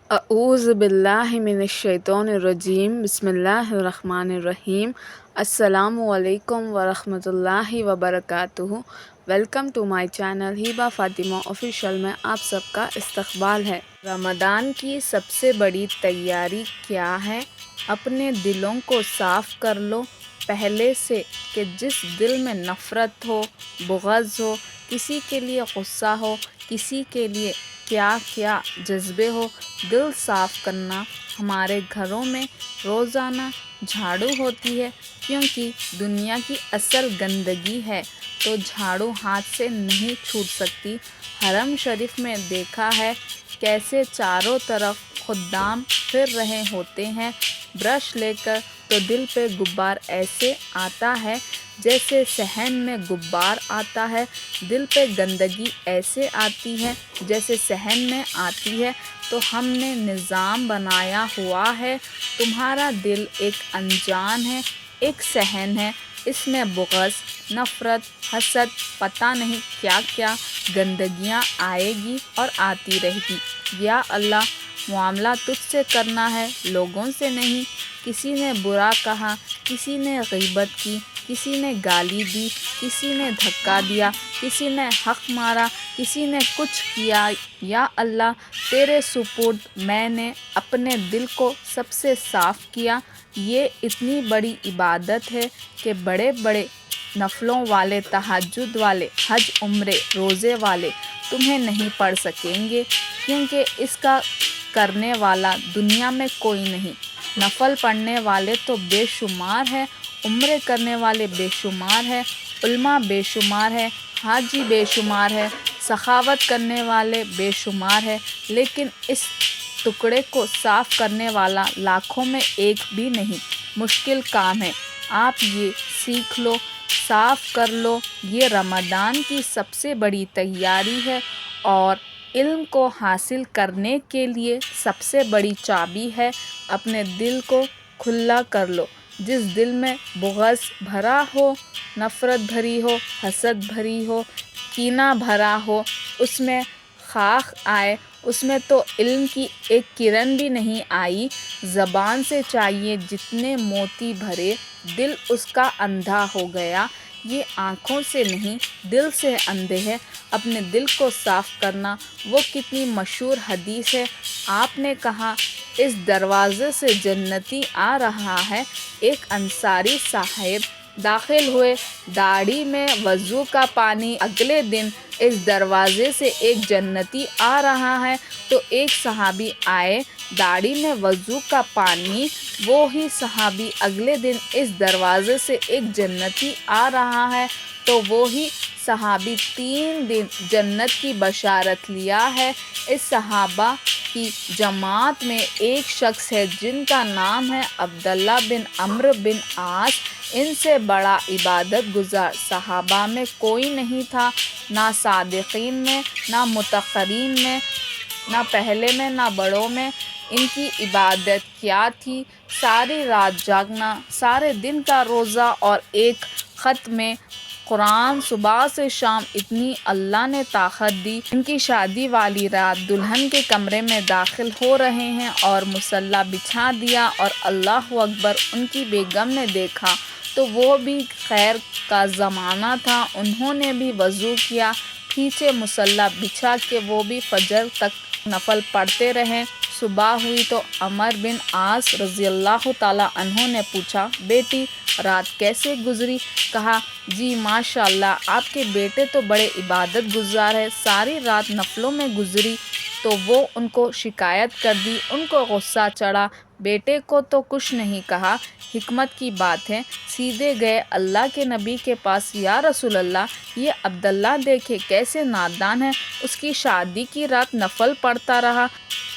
اعوذ باللہ من الشیطان الرجیم بسم اللہ الرحمن الرحیم السلام علیکم ورحمۃ اللہ وبرکاتہ۔ Welcome to my channel Hiba Fatima official میں آپ سب کا استقبال ہے۔ رمضان کی سب سے بڑی تیاری کیا ہے؟ اپنے دلوں کو صاف کر لو پہلے سے، کہ جس دل میں نفرت ہو، بغض ہو، کسی کے لیے غصہ ہو، کسی کے لیے کیا کیا جذبے ہو، دل صاف کرنا ہمارے گھروں میں روزانہ جھاڑو ہوتی ہے، کیونکہ دنیا کی اصل گندگی ہے تو جھاڑو ہاتھ سے نہیں چھوٹ سکتی۔ حرم شریف میں دیکھا ہے کیسے چاروں طرف خدام پھر رہے ہوتے ہیں برش لے کر، تو دل پہ غبار ایسے آتا ہے جیسے صحن میں غبار آتا ہے، دل پہ گندگی ایسے آتی ہے جیسے صحن میں آتی ہے۔ تو ہم نے نظام بنایا ہوا ہے، تمہارا دل ایک انجان ہے، ایک صحن ہے، اس میں بغض، نفرت، حسد، پتہ نہیں کیا کیا گندگیاں آئے گی اور آتی رہے گی۔ یا اللہ، معاملہ تجھ سے کرنا ہے، لوگوں سے نہیں۔ کسی نے برا کہا، کسی نے غیبت کی، کسی نے گالی دی، کسی نے دھکا دیا، کسی نے حق مارا، کسی نے کچھ کیا، یا اللہ تیرے سپرد میں نے اپنے دل کو سب سے صاف کیا۔ یہ اتنی بڑی عبادت ہے کہ بڑے بڑے نفلوں والے، تہجد والے، حج عمرے روزے والے تمہیں نہیں پڑھ سکیں گے، کیونکہ اس کا کرنے والا دنیا میں کوئی نہیں۔ نفل پڑھنے والے تو بے شمار ہیں، عمرے کرنے والے بے شمار ہیں، علماء بے شمار ہیں، حاجی بے شمار ہے، سخاوت کرنے والے بے شمار ہے، لیکن اس ٹکڑے کو صاف کرنے والا لاکھوں میں ایک بھی نہیں۔ مشکل کام ہے، آپ یہ سیکھ لو، صاف کر لو۔ یہ رمضان کی سب سے بڑی تیاری ہے اور علم کو حاصل کرنے کے لیے سب سے بڑی چابی ہے۔ اپنے دل کو کھلا کر لو، جس دل میں بغض بھرا ہو، نفرت بھری ہو، حسد بھری ہو، کینہ بھرا ہو، اس میں خاک آئے، اس میں تو علم کی ایک کرن بھی نہیں آئی۔ زبان سے چاہیے جتنے موتی بھرے، دل اس کا اندھا ہو گیا۔ یہ آنکھوں سے نہیں، دل سے اندھے ہے۔ اپنے دل کو صاف کرنا، وہ کتنی مشہور حدیث ہے۔ آپ نے کہا اس دروازے سے جنتی آ رہا ہے۔ ایک انصاری صاحب داخل ہوئے، داڑھی میں وضو کا پانی۔ اگلے دن اس دروازے سے ایک جنتی آ رہا ہے، تو ایک صحابی آئے، داڑھی میں وضو کا پانی۔ وہی صحابی اگلے دن اس دروازے سے ایک جنتی آ رہا ہے، تو وہی صحابی 3 دن جنت کی بشارت لیا ہے۔ اس صحابہ کی جماعت میں ایک شخص ہے جن کا نام ہے عبداللہ بن عمرو بن عاص۔ ان سے بڑا عبادت گزار صحابہ میں کوئی نہیں تھا، نہ صادقین میں، نہ متأخرین میں، نہ پہلے میں، نہ بڑوں میں۔ ان کی عبادت کیا تھی؟ ساری رات جاگنا، سارے دن کا روزہ اور ایک ختم قرآن صبح سے شام۔ اتنی اللہ نے طاقت دی۔ ان کی شادی والی رات دلہن کے کمرے میں داخل ہو رہے ہیں اور مصلی بچھا دیا، اور اللہ اکبر، ان کی بیگم نے دیکھا تو وہ بھی خیر کا زمانہ تھا، انہوں نے بھی وضو کیا، پیچھے مصلی بچھا کے وہ بھی فجر تک نفل پڑھتے رہے۔ صبح ہوئی تو عمر بن عاص رضی اللہ تعالیٰ عنہ نے پوچھا، بیٹی رات کیسے گزری؟ کہا، جی ماشاءاللہ، آپ کے بیٹے تو بڑے عبادت گزار ہیں، ساری رات نفلوں میں گزری۔ تو وہ ان کو شکایت کر دی، ان کو غصہ چڑھا۔ بیٹے کو تو کچھ نہیں کہا۔ حکمت کی بات ہے، سیدھے گئے اللہ کے نبی کے پاس، یا رسول اللہ، یہ عبداللہ دیکھے کیسے نادان ہے، اس کی شادی کی رات نفل پڑھتا رہا۔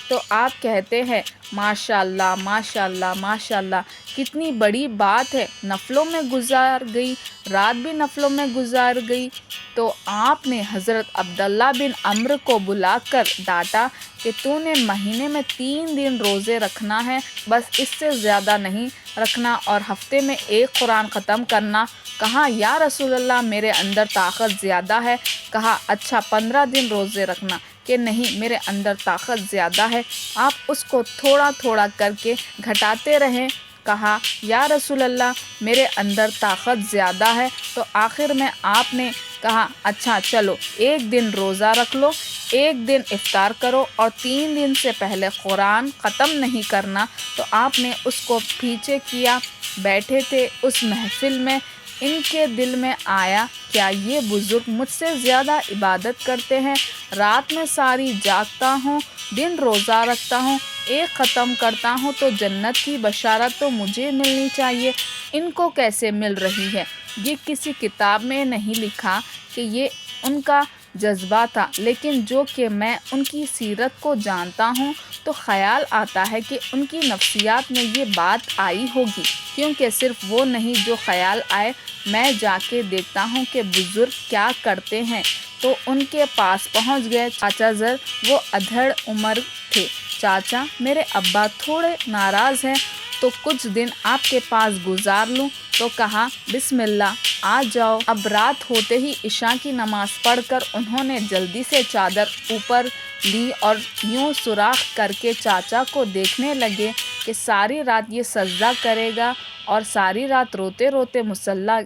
تو آپ کہتے ہیں ماشاءاللہ ماشاءاللہ ماشاءاللہ، کتنی بڑی بات ہے، نفلوں میں گزار گئی، رات بھی نفلوں میں گزار گئی۔ تو آپ نے حضرت عبداللہ بن عمرو کو بلا کر ڈانٹا کہ تو نے مہینے میں 3 دن روزے رکھنا ہے، بس اس سے زیادہ نہیں رکھنا، اور ہفتے میں ایک قرآن ختم کرنا۔ کہا، یا رسول اللہ، میرے اندر طاقت زیادہ ہے۔ کہا، اچھا 15 دن روزے رکھنا۔ کہ نہیں میرے اندر طاقت زیادہ ہے، آپ اس کو تھوڑا تھوڑا کر کے گھٹاتے رہیں۔ کہا یا رسول اللہ میرے اندر طاقت زیادہ ہے۔ تو آخر میں آپ نے کہا اچھا چلو ایک دن روزہ رکھ لو، ایک دن افطار کرو اور 3 دن سے پہلے قرآن ختم نہیں کرنا۔ تو آپ نے اس کو پیچھے کیا، بیٹھے تھے اس محفل میں، ان کے دل میں آیا کیا یہ بزرگ مجھ سے زیادہ عبادت کرتے ہیں، رات میں ساری جاگتا ہوں، دن روزہ رکھتا ہوں، ایک ختم کرتا ہوں تو جنت کی بشارت تو مجھے ملنی چاہیے، ان کو کیسے مل رہی ہے؟ یہ کسی کتاب میں نہیں لکھا کہ یہ ان کا جذبہ تھا، لیکن جو کہ میں ان کی سیرت کو جانتا ہوں تو خیال آتا ہے کہ ان کی نفسیات میں یہ بات آئی ہوگی، کیونکہ صرف وہ نہیں جو خیال آئے، میں جا کے دیکھتا ہوں کہ بزرگ کیا کرتے ہیں۔ تو ان کے پاس پہنچ گئے چاچا زر، وہ ادھڑ عمر تھے۔ چاچا میرے ابا تھوڑے ناراض ہیں تو کچھ دن آپ کے پاس گزار لوں؟ تو کہا بسم اللہ آ جاؤ۔ اب رات ہوتے ہی عشاء کی نماز پڑھ کر انہوں نے جلدی سے چادر اوپر لی اور یوں سوراخ کر کے چاچا کو دیکھنے لگے کہ ساری رات یہ سجدہ کرے گا اور ساری رات روتے روتے مصلی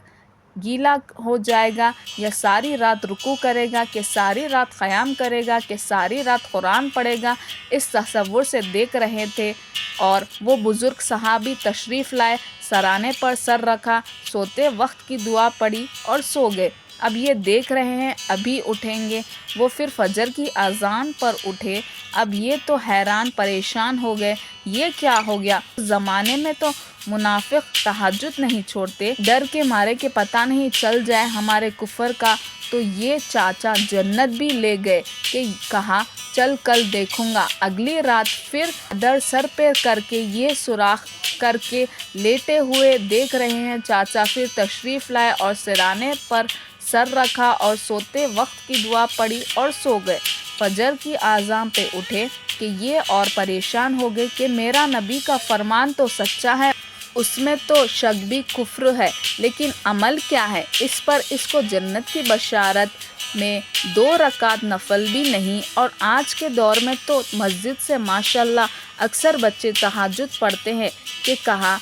گیلا ہو جائے گا، یا ساری رات رکوع کرے گا کہ ساری رات قیام کرے گا کہ ساری رات قرآن پڑھے گا۔ اس تصور سے دیکھ رہے تھے اور وہ بزرگ صحابی تشریف لائے، سرانے پر سر رکھا، سوتے وقت کی دعا پڑھی اور سو گئے۔ اب یہ دیکھ رہے ہیں ابھی اٹھیں گے، وہ پھر فجر کی اذان پر اٹھے۔ اب یہ تو حیران پریشان ہو گئے، یہ کیا ہو گیا؟ اس زمانے میں تو منافق تہجد نہیں چھوڑتے، ڈر کے مارے کہ پتہ نہیں چل جائے ہمارے کفر کا۔ تو یہ چاچا جنت بھی لے گئے کہ کہا چل کل دیکھوں گا۔ اگلی رات پھر چادر سر پہ کر کے یہ سوراخ کر کے لیٹے ہوئے دیکھ رہے ہیں چاچا، پھر تشریف لائے اور سرانے پر سر رکھا اور سوتے وقت کی دعا پڑھی اور سو گئے۔ فجر کی اذان پہ اٹھے کہ یہ اور پریشان ہو گئے کہ میرا نبی کا فرمان تو سچا ہے، اس میں تو شک بھی کفر ہے، لیکن عمل کیا ہے؟ اس پر اس کو جنت کی بشارت میں 2 رکعت نفل بھی نہیں، اور آج کے دور میں تو مسجد سے ماشاءاللہ اکثر بچے تہجد پڑھتے ہیں کہ کہا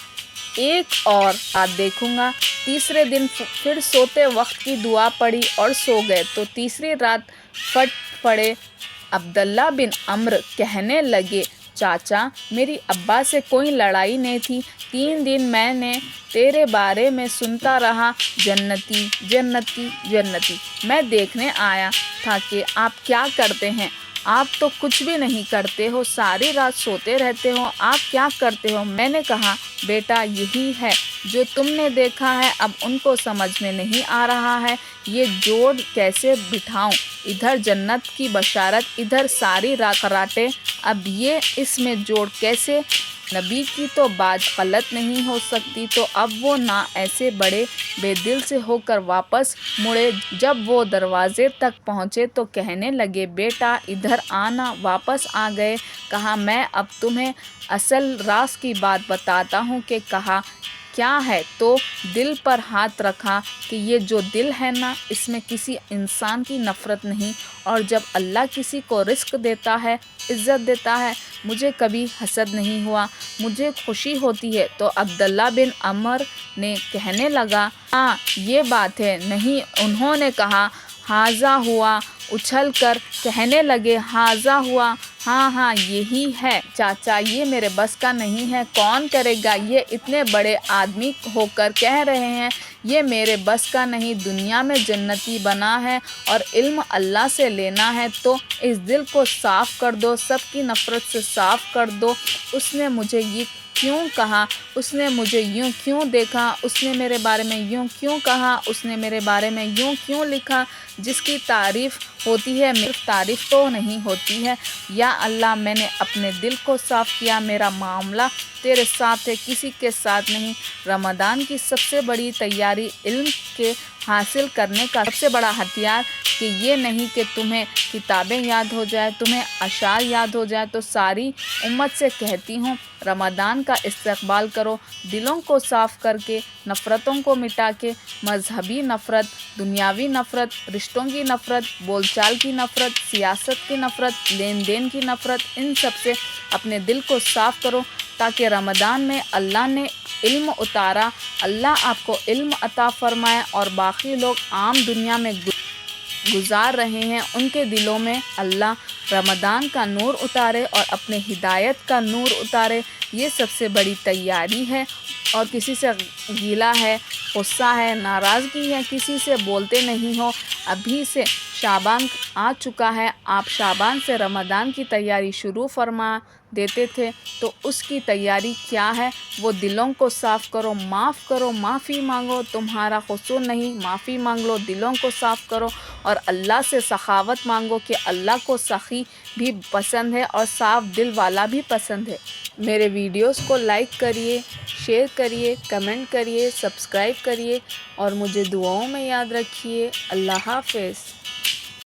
ایک اور رات دیکھوں گا۔ تیسرے دن پھر سوتے وقت کی دعا پڑھی اور سو گئے۔ تو تیسری رات پھٹ پڑے۔ عبداللہ بن عمرو کہنے لگے چاچا میری ابا سے کوئی لڑائی نہیں تھی، 3 دن میں نے تیرے بارے میں سنتا رہا، جنتی جنتی جنتی۔ میں دیکھنے آیا تھا کہ آپ کیا کرتے ہیں، آپ تو کچھ بھی نہیں کرتے ہو، ساری رات سوتے رہتے ہو، آپ کیا کرتے ہو؟ میں نے کہا بیٹا یہی ہے جو تم نے دیکھا ہے، اب ان کو سمجھ میں نہیں آ رہا ہے، یہ جوڑ کیسے بٹھاؤں، ادھر جنت کی بشارت، ادھر ساری رات خراٹے، اب یہ اس میں جوڑ کیسے؟ نبی کی تو بات غلط نہیں ہو سکتی۔ تو اب وہ نہ ایسے بڑے بے دل سے ہو کر واپس مڑے۔ جب وہ دروازے تک پہنچے تو کہنے لگے بیٹا ادھر آنا، واپس آ گئے۔ کہا میں اب تمہیں اصل راز کی بات بتاتا ہوں کہ کہا کیا ہے؟ تو دل پر ہاتھ رکھا کہ یہ جو دل ہے نا، اس میں کسی انسان کی نفرت نہیں، اور جب اللہ کسی کو رزق دیتا ہے، عزت دیتا ہے، مجھے کبھی حسد نہیں ہوا، مجھے خوشی ہوتی ہے۔ تو عبداللہ بن عمر نے کہنے لگا ہاں یہ بات ہے، نہیں؟ انہوں نے کہا ہاذا ہوا، اچھل کر کہنے لگے ہاذا ہوا، ہاں ہاں یہی ہے چاچا، یہ میرے بس کا نہیں ہے، کون کرے گا؟ یہ اتنے بڑے آدمی ہو کر کہہ رہے ہیں یہ میرے بس کا نہیں، دنیا میں جنتی بنا ہے اور علم اللہ سے لینا ہے، تو اس دل کو صاف کر دو، سب کی نفرت سے صاف کر دو۔ اس نے مجھے یہ کیوں کہا، اس نے مجھے یوں کیوں دیکھا، اس نے میرے بارے میں یوں کیوں کہا، اس نے میرے بارے میں یوں کیوں لکھا؟ جس کی تعریف ہوتی ہے میری تعریف تو نہیں ہوتی ہے۔ یا اللہ میں نے اپنے دل کو صاف کیا، میرا معاملہ تیرے ساتھ ہے، کسی کے ساتھ نہیں۔ رمضان کی سب سے بڑی تیاری علم کے حاصل کرنے کا سب سے بڑا ہتھیار کہ یہ نہیں کہ تمہیں کتابیں یاد ہو جائے، تمہیں اشعار یاد ہو جائے۔ تو ساری امت سے کہتی ہوں رمضان کا استقبال کرو، دلوں کو صاف کر کے، نفرتوں کو مٹا کے، مذہبی نفرت، دنیاوی نفرت، رشتوں کی نفرت، بول چال کی نفرت، سیاست کی نفرت، لین دین کی نفرت، ان سب سے اپنے دل کو صاف کرو، تاکہ رمضان میں اللہ نے علم اتارا، اللہ آپ کو علم عطا فرمائے، اور باقی لوگ عام دنیا میں گزار رہے ہیں ان کے دلوں میں اللہ رمضان کا نور اتارے اور اپنے ہدایت کا نور اتارے۔ یہ سب سے بڑی تیاری ہے۔ اور کسی سے گیلا ہے، غصہ ہے، ناراضگی ہے، کسی سے بولتے نہیں ہو، ابھی سے شعبان آ چکا ہے، آپ شعبان سے رمضان کی تیاری شروع فرما دیتے تھے، تو اس کی تیاری کیا ہے؟ وہ دلوں کو صاف کرو، معافی مانگو، تمہارا قصور نہیں، معافی مانگ لو، دلوں کو صاف کرو، اور اللہ سے سخاوت مانگو کہ اللہ کو سخی بھی پسند ہے اور صاف دل والا بھی پسند ہے۔ میرے ویڈیوز کو لائک کریے، شیئر کریے، کمنٹ کریے، سبسکرائب کریے، اور مجھے دعاؤں میں یاد رکھیے۔ اللہ حافظ۔